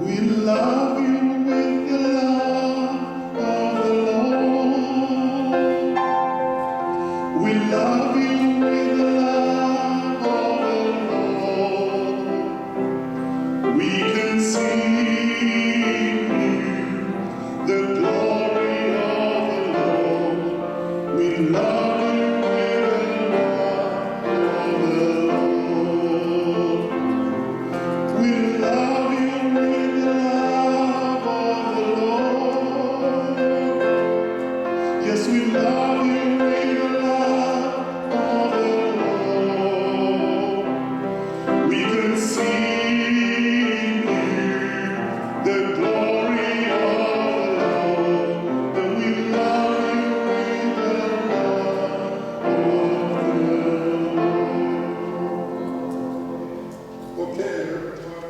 We love you with the love of the Lord. We love you with the love of the Lord. We can see the glory of the Lord. We love you with the love of the Lord. We love you with the love of the Lord. Yes, we love you with the love of the Lord. We can see in you the glory of the Lord. And we love you with the love of the Lord. Okay.